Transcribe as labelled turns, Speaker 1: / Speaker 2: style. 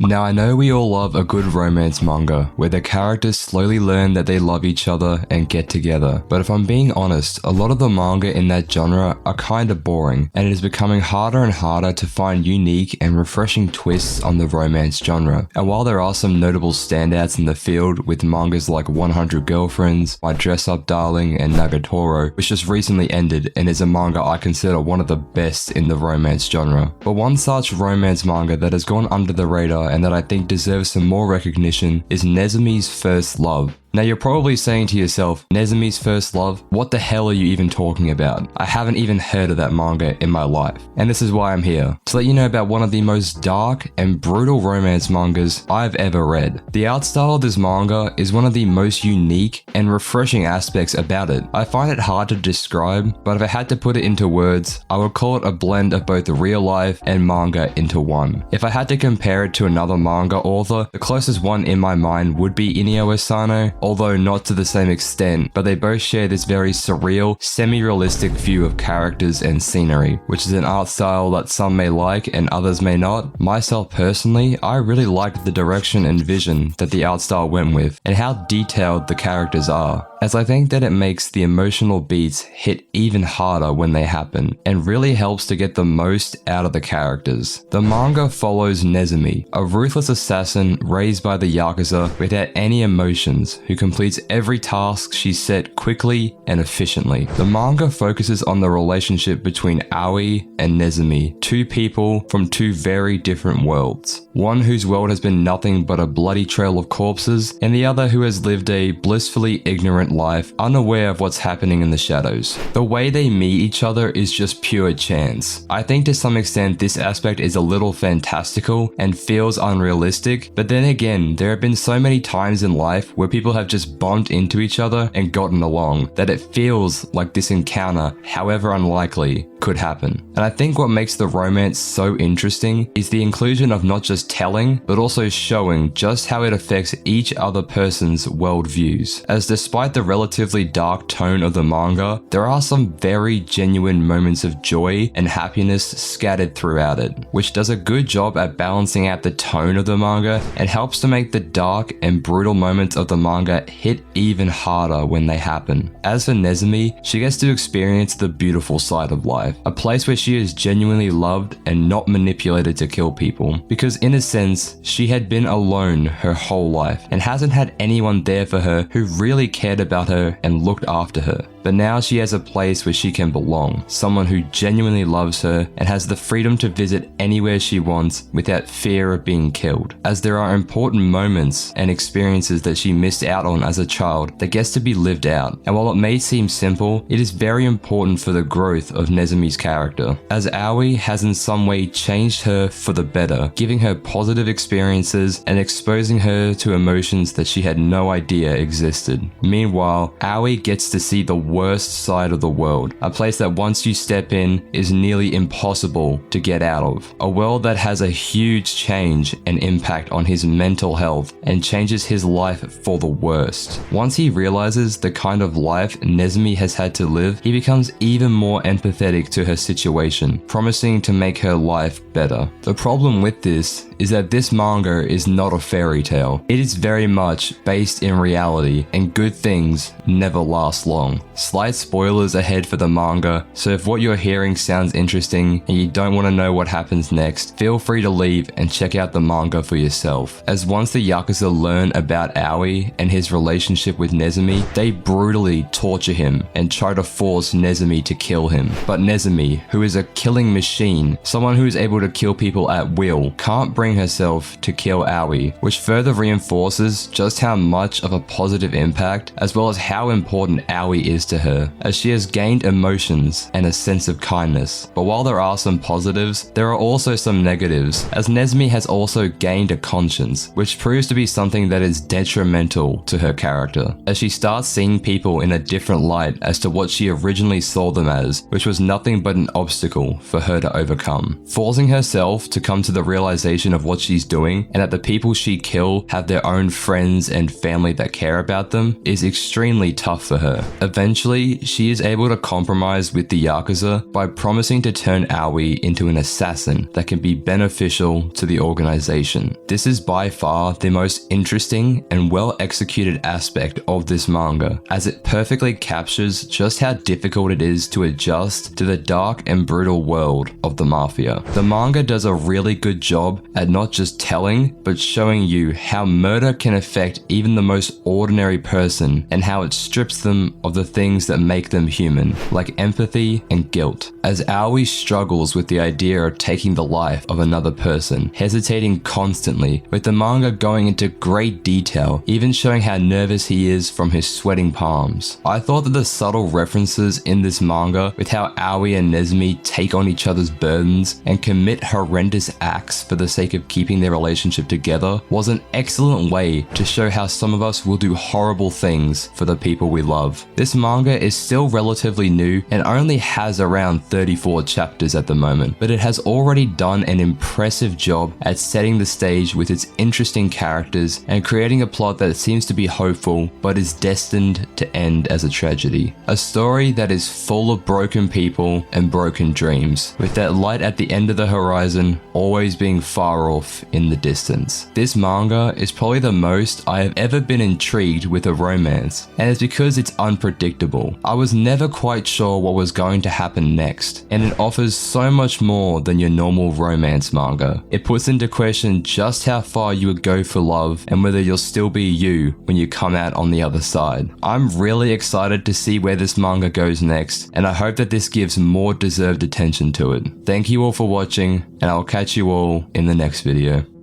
Speaker 1: Now I know we all love a good romance manga, where the characters slowly learn that they love each other and get together, but if I'm being honest, a lot of the manga in that genre are kinda boring, and it is becoming harder and harder to find unique and refreshing twists on the romance genre. And while there are some notable standouts in the field with mangas like 100 Girlfriends, My Dress Up Darling, and Nagatoro, which just recently ended and is a manga I consider one of the best in the romance genre. But one such romance manga that has gone under the radar and that I think deserves some more recognition is Nezumi's First Love. Now you're probably saying to yourself, Nezumi's First Love? What the hell are you even talking about? I haven't even heard of that manga in my life. And this is why I'm here, to let you know about one of the most dark and brutal romance mangas I've ever read. The art style of this manga is one of the most unique and refreshing aspects about it. I find it hard to describe, but if I had to put it into words, I would call it a blend of both real life and manga into one. If I had to compare it to another manga author, the closest one in my mind would be Inio Asano, although not to the same extent, but they both share this very surreal, semi-realistic view of characters and scenery, which is an art style that some may like and others may not. Myself personally, I really liked the direction and vision that the art style went with, and how detailed the characters are, as I think that it makes the emotional beats hit even harder when they happen, and really helps to get the most out of the characters. The manga follows Nezumi, a ruthless assassin raised by the Yakuza without any emotions, who completes every task she set quickly and efficiently. The manga focuses on the relationship between Aoi and Nezumi, two people from two very different worlds. One whose world has been nothing but a bloody trail of corpses, and the other who has lived a blissfully ignorant life, unaware of what's happening in the shadows. The way they meet each other is just pure chance. I think to some extent this aspect is a little fantastical and feels unrealistic, but then again, there have been so many times in life where people have just bumped into each other and gotten along, that it feels like this encounter, however unlikely, could happen. And I think what makes the romance so interesting is the inclusion of not just telling, but also showing just how it affects each other person's worldviews. As despite the relatively dark tone of the manga, there are some very genuine moments of joy and happiness scattered throughout it, which does a good job at balancing out the tone of the manga and helps to make the dark and brutal moments of the manga hit even harder when they happen. As for Nezumi, she gets to experience the beautiful side of life, a place where she is genuinely loved and not manipulated to kill people, because in a sense, she had been alone her whole life and hasn't had anyone there for her who really cared about her and looked after her. But now she has a place where she can belong, someone who genuinely loves her and has the freedom to visit anywhere she wants without fear of being killed, as there are important moments and experiences that she missed out on as a child that gets to be lived out. And while it may seem simple, it is very important for the growth of Nezumi's character, as Aoi has in some way changed her for the better, giving her positive experiences and exposing her to emotions that she had no idea existed. Meanwhile, Aoi gets to see the worst side of the world, a place that once you step in is nearly impossible to get out of, a world that has a huge change and impact on his mental health and changes his life for the worst. Once he realizes the kind of life Nezumi has had to live, he becomes even more empathetic to her situation, promising to make her life better. The problem with this is that this manga is not a fairy tale. It is very much based in reality, and good things never last long. Slight spoilers ahead for the manga, so if what you're hearing sounds interesting and you don't want to know what happens next, feel free to leave and check out the manga for yourself. As once the Yakuza learn about Aoi and his relationship with Nezumi, they brutally torture him and try to force Nezumi to kill him. But Nezumi, who is a killing machine, someone who is able to kill people at will, can't bring herself to kill Aoi, which further reinforces just how much of a positive impact, as well as how important Aoi is to her, as she has gained emotions and a sense of kindness. But while there are some positives, there are also some negatives, as Nezumi has also gained a conscience, which proves to be something that is detrimental to her character, as she starts seeing people in a different light as to what she originally saw them as, which was nothing but an obstacle for her to overcome. Forcing herself to come to the realization of what she's doing and that the people she kills have their own friends and family that care about them is extremely tough for her. Eventually, she is able to compromise with the Yakuza by promising to turn Aoi into an assassin that can be beneficial to the organization. This is by far the most interesting and well executed aspect of this manga, as it perfectly captures just how difficult it is to adjust to the dark and brutal world of the mafia. The manga does a really good job at not just telling, but showing you how murder can affect even the most ordinary person and how it strips them of the things that make them human, like empathy and guilt. As Aoi struggles with the idea of taking the life of another person, hesitating constantly, with the manga going into great detail, even showing how nervous he is from his sweating palms. I thought that the subtle references in this manga with how Aoi and Nezumi take on each other's burdens and commit horrendous acts for the sake of keeping their relationship together was an excellent way to show how some of us will do horrible things for the people we love. This manga is still relatively new and only has around 34 chapters at the moment, but it has already done an impressive job at setting the stage with its interesting characters and creating a plot that seems to be hopeful but is destined to end as a tragedy. A story that is full of broken people and broken dreams, with that light at the end of the horizon always being far off in the distance. This manga is probably the most I have ever been intrigued with a romance, and it's because it's unpredictable. I was never quite sure what was going to happen next, and it offers so much more than your normal romance manga. It puts into question just how far you would go for love and whether you'll still be you when you come out on the other side. I'm really excited to see where this manga goes next, and I hope that this gives more deserved attention to it. Thank you all for watching, and I'll catch you all in the next video.